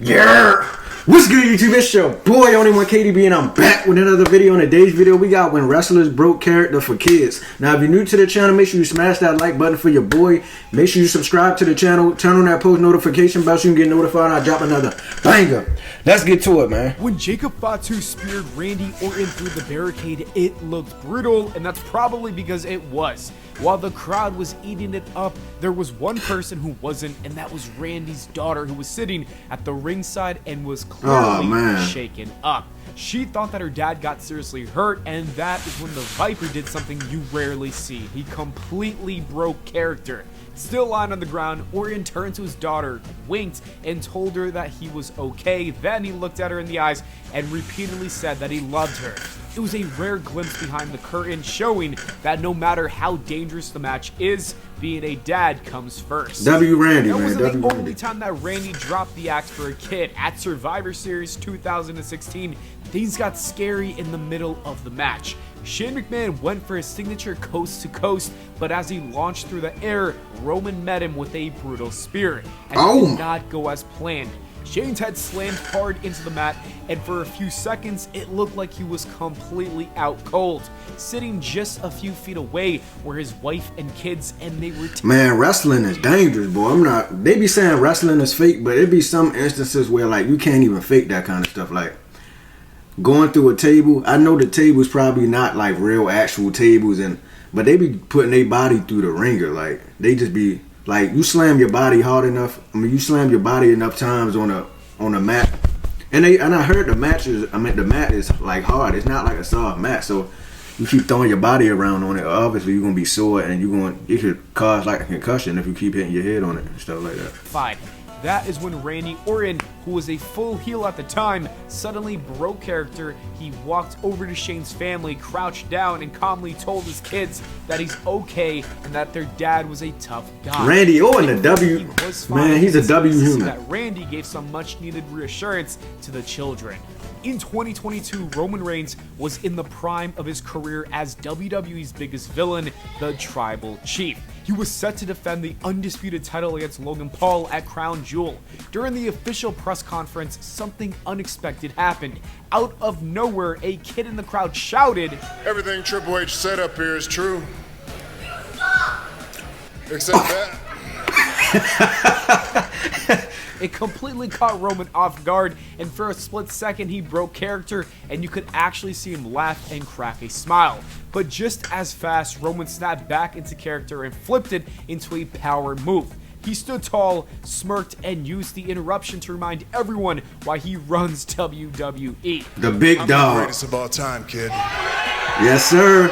Yeah! What's good, YouTube? It's your boy, Only One KDB, and I'm back with another video. In today's video, we got when wrestlers broke character for kids. Now, if you're new to the channel, make sure you smash that like button for your boy. Make sure you subscribe to the channel. Turn on that post notification bell so you can get notified when I drop another banger. Let's get to it, man. When Jacob Fatu speared Randy Orton through the barricade, it looked brutal, and that's probably because it was. While the crowd was eating it up, there was one person who wasn't, and that was Randy's daughter, who was sitting at the ringside and was clearly shaken up. She thought that her dad got seriously hurt, and that is when the Viper did something you rarely see. He completely broke character. Still lying on the ground, Orton turned to his daughter, winked, and told her that he was okay. Then he looked at her in the eyes and repeatedly said that he loved her. It was a rare glimpse behind the curtain, showing that no matter how dangerous the match is, being a dad comes first. Randy, man. That wasn't the only time that Randy dropped the axe for a kid. At Survivor Series 2016, things got scary in the middle of the match. Shane McMahon went for his signature coast to coast, but as he launched through the air, Roman met him with a brutal spear, and it did not go as planned. Shane's head slammed hard into the mat, and for a few seconds, it looked like he was completely out cold. Sitting just a few feet away were his wife and kids, and they were... Man, wrestling is dangerous, boy. They be saying wrestling is fake, but it be some instances where, like, you can't even fake that kind of stuff. Like, going through a table, I know the table's probably not, like, real actual tables, but they be putting their body through the ringer. Like, they just be... Like, you slam your body hard enough. I mean, you slam your body enough times on a mat, and I heard the mat is like hard. It's not like a soft mat, so you keep throwing your body around on it. Obviously, you're gonna be sore, and it could cause like a concussion if you keep hitting your head on it and stuff like that. Fine. That is when Randy Orton, who was a full heel at the time, suddenly broke character. He walked over to Shane's family, crouched down, and calmly told his kids that he's okay and that their dad was a tough guy. Randy Orton, a W. Man, he's a W human. That Randy gave some much-needed reassurance to the children. In 2022, Roman Reigns was in the prime of his career as WWE's biggest villain, the Tribal Chief. He was set to defend the undisputed title against Logan Paul at Crown Jewel. During the official press conference, something unexpected happened. Out of nowhere, a kid in the crowd shouted, "Everything Triple H said up here is true. Except that." It completely caught Roman off guard, and for a split second he broke character, and you could actually see him laugh and crack a smile. But just as fast, Roman snapped back into character and flipped it into a power move. He stood tall, smirked, and used the interruption to remind everyone why he runs WWE. The big dog. I'm the greatest of all time, kid. Yes, sir.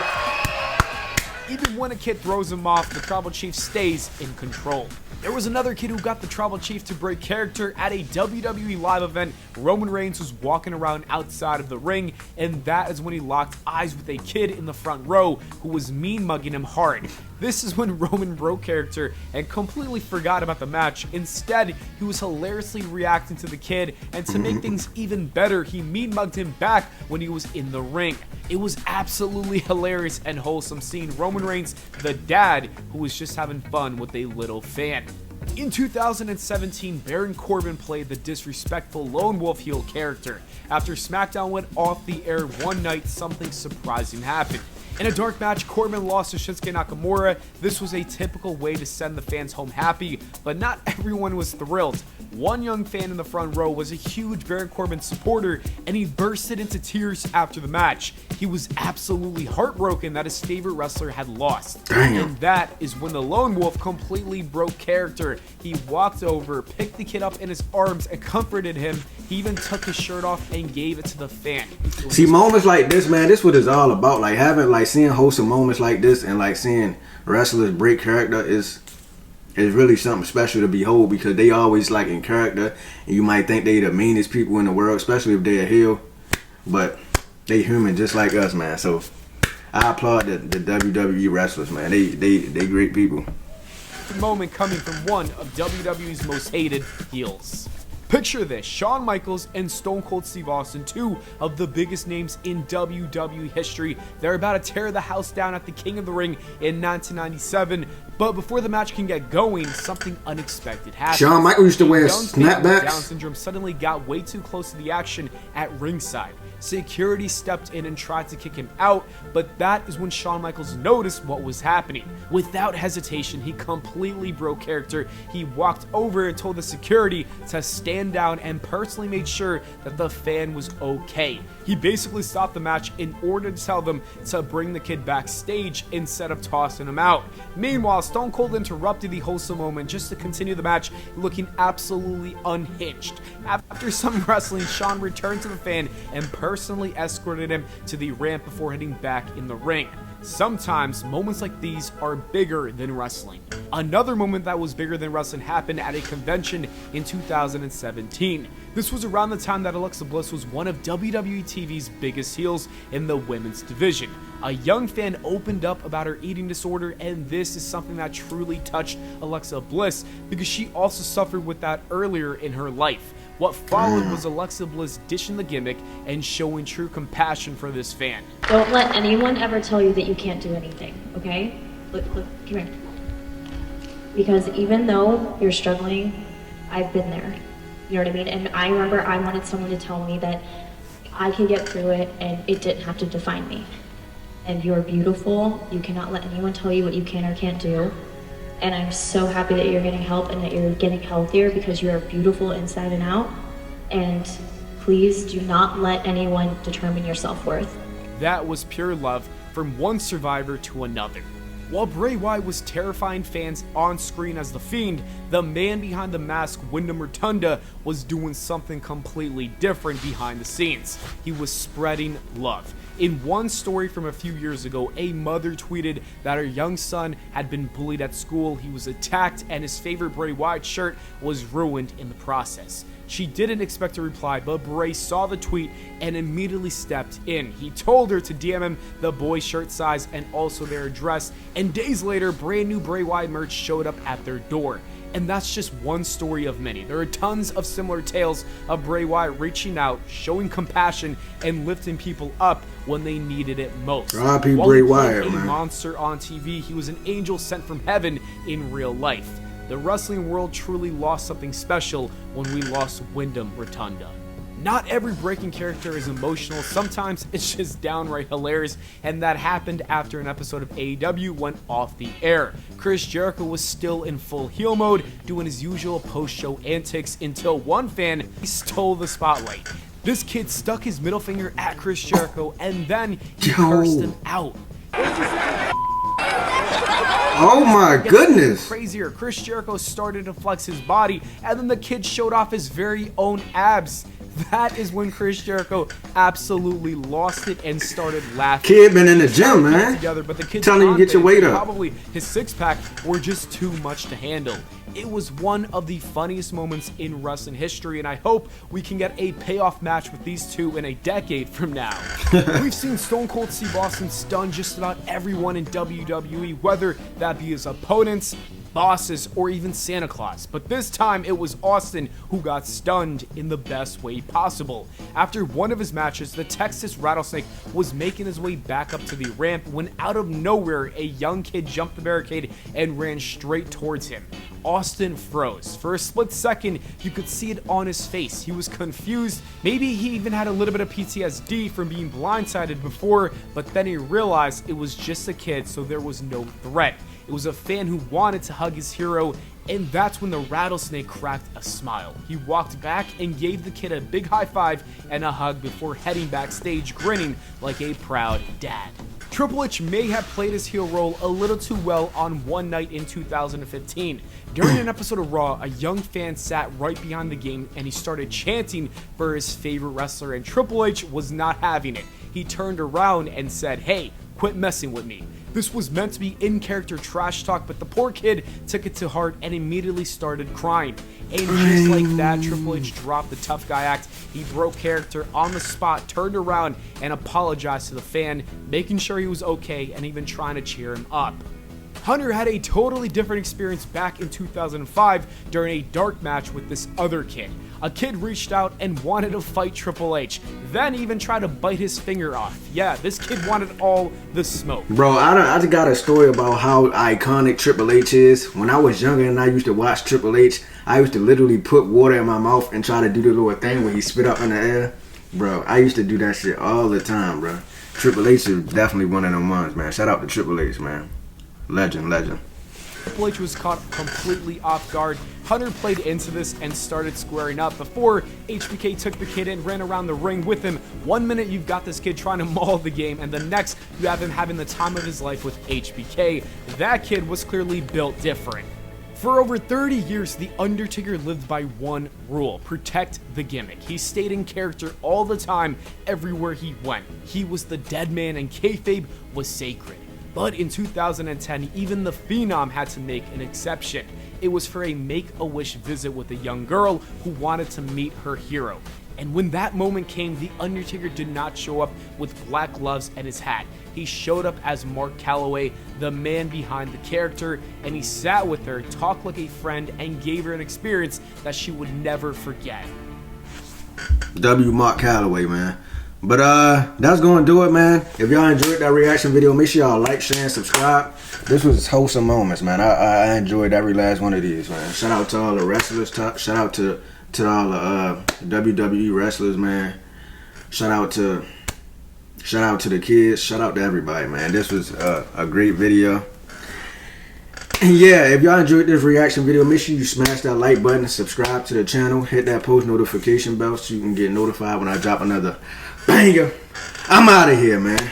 Even when a kid throws him off, the Tribal Chief stays in control. There was another kid who got the Tribal Chief to break character at a WWE live event. Roman Reigns was walking around outside of the ring, and that is when he locked eyes with a kid in the front row who was mean-mugging him hard. This is when Roman broke character and completely forgot about the match. Instead, he was hilariously reacting to the kid, and to make things even better, he mean-mugged him back when he was in the ring. It was absolutely hilarious and wholesome seeing Roman Reigns, the dad, who was just having fun with a little fan. In 2017, Baron Corbin played the disrespectful lone wolf heel character. After SmackDown went off the air one night, something surprising happened. In a dark match, Corbin lost to Shinsuke Nakamura. This was a typical way to send the fans home happy, but not everyone was thrilled. One young fan in the front row was a huge Baron Corbin supporter, and he bursted into tears after the match. He was absolutely heartbroken that his favorite wrestler had lost. Damn. And that is when the Lone Wolf completely broke character. He walked over, picked the kid up in his arms, and comforted him. He even took his shirt off and gave it to the fan. See, moments like this, man, this is what it's all about. Like, seeing wholesome moments like this and like seeing wrestlers break character is really something special to behold, because they always like in character, and you might think they the meanest people in the world, especially if they're a heel, but they human just like us, man. So I applaud the WWE wrestlers, man. They great people. The moment coming from one of WWE's most hated heels. Picture this, Shawn Michaels and Stone Cold Steve Austin, two of the biggest names in WWE history. They're about to tear the house down at the King of the Ring in 1997, but before the match can get going, something unexpected happens. Shawn Michaels used to wear Young Steve with Down snapbacks. syndrome suddenly got way too close to the action at ringside. Security stepped in and tried to kick him out, but that is when Shawn Michaels noticed what was happening. Without hesitation, he completely broke character. He walked over and told the security to stand down and personally made sure that the fan was okay. He basically stopped the match in order to tell them to bring the kid backstage instead of tossing him out. Meanwhile, Stone Cold interrupted the wholesome moment just to continue the match, looking absolutely unhinged. After some wrestling, Shawn returned to the fan and personally escorted him to the ramp before heading back in the ring. Sometimes moments like these are bigger than wrestling. Another moment that was bigger than wrestling happened at a convention in 2017. This was around the time that Alexa Bliss was one of WWE TV's biggest heels in the women's division. A young fan opened up about her eating disorder, and this is something that truly touched Alexa Bliss because she also suffered with that earlier in her life. What followed was Alexa Bliss dishing the gimmick and showing true compassion for this fan. Don't let anyone ever tell you that you can't do anything, okay? Look, come here. Because even though you're struggling, I've been there. You know what I mean? And I remember I wanted someone to tell me that I could get through it and it didn't have to define me. And you're beautiful. You cannot let anyone tell you what you can or can't do. And I'm so happy that you're getting help and that you're getting healthier because you are beautiful inside and out. And please do not let anyone determine your self-worth. That was pure love from one survivor to another. While Bray Wyatt was terrifying fans on screen as The Fiend, the man behind the mask, Wyndham Rotunda, was doing something completely different behind the scenes. He was spreading love. In one story from a few years ago, a mother tweeted that her young son had been bullied at school, he was attacked, and his favorite Bray Wyatt shirt was ruined in the process. She didn't expect a reply, but Bray saw the tweet and immediately stepped in. He told her to DM him the boy's shirt size and also their address, and days later, brand new Bray Wyatt merch showed up at their door. And that's just one story of many. There are tons of similar tales of Bray Wyatt reaching out, showing compassion, and lifting people up when they needed it most. R.I.P. While Bray he played Wyatt, a man. monster on TV, he was an angel sent from heaven in real life. The wrestling world truly lost something special when we lost Wyndham Rotunda. Not every breaking character is emotional, sometimes it's just downright hilarious, and that happened after an episode of AEW went off the air. Chris Jericho was still in full heel mode, doing his usual post-show antics until one fan stole the spotlight. This kid stuck his middle finger at Chris Jericho and then he cursed him out. Oh my goodness. Crazier, Chris Jericho started to flex his body, and then the kid showed off his very own abs. That is when Chris Jericho absolutely lost it and started laughing. Kid been in the gym, man. Together, but the kid's Telling you to get your weight up. Probably his six-pack were just too much to handle. It was one of the funniest moments in wrestling history, and I hope we can get a payoff match with these two in a decade from now. We've seen Stone Cold Steve Austin stun just about everyone in WWE, whether that be his opponents, bosses, or even Santa Claus. But this time it was Austin who got stunned in the best way possible. After one of his matches, the Texas Rattlesnake was making his way back up to the ramp when out of nowhere a young kid jumped the barricade and ran straight towards him. Austin froze. For a split second, you could see it on his face. He was confused. Maybe he even had a little bit of PTSD from being blindsided before, but then he realized it was just a kid, so there was no threat. It was a fan who wanted to hug his hero, and that's when the Rattlesnake cracked a smile. He walked back and gave the kid a big high five and a hug before heading backstage, grinning like a proud dad. Triple H may have played his heel role a little too well on one night in 2015. During an episode of Raw, a young fan sat right behind the game and he started chanting for his favorite wrestler, and Triple H was not having it. He turned around and said, "Hey, quit messing with me." This was meant to be in-character trash talk, but the poor kid took it to heart and immediately started crying. And just like that, Triple H dropped the tough guy act. He broke character on the spot, turned around, and apologized to the fan, making sure he was okay and even trying to cheer him up. Hunter had a totally different experience back in 2005 during a dark match with this other kid. A kid reached out and wanted to fight Triple H, then even tried to bite his finger off. Yeah, this kid wanted all the smoke. Bro, I just got a story about how iconic Triple H is. When I was younger and I used to watch Triple H, I used to literally put water in my mouth and try to do the little thing where he spit up in the air. Bro, I used to do that shit all the time, bro. Triple H is definitely one of them ones, man. Shout out to Triple H, man. Legend. Triple H was caught completely off guard. Hunter played into this and started squaring up before HBK took the kid and ran around the ring with him. 1 minute you've got this kid trying to maul the game, and the next you have him having the time of his life with HBK. That kid was clearly built different. For over 30 years, The Undertaker lived by one rule: protect the gimmick. He stayed in character all the time, everywhere he went. He was the dead man, and kayfabe was sacred. But in 2010, even the Phenom had to make an exception. It was for a Make-A-Wish visit with a young girl who wanted to meet her hero. And when that moment came, The Undertaker did not show up with black gloves and his hat. He showed up as Mark Calloway, the man behind the character, and he sat with her, talked like a friend, and gave her an experience that she would never forget. Mark Calloway, man. But that's gonna do it, man. If y'all enjoyed that reaction video, make sure y'all like, share, and subscribe. This was wholesome moments, man. I enjoyed every last one of these, man. Shout out to all the wrestlers. Shout out to all the WWE wrestlers, man. Shout out to the kids. Shout out to everybody, man. This was a great video. And yeah, if y'all enjoyed this reaction video, make sure you smash that like button, subscribe to the channel, hit that post notification bell so you can get notified when I drop another banger. I'm out of here, man.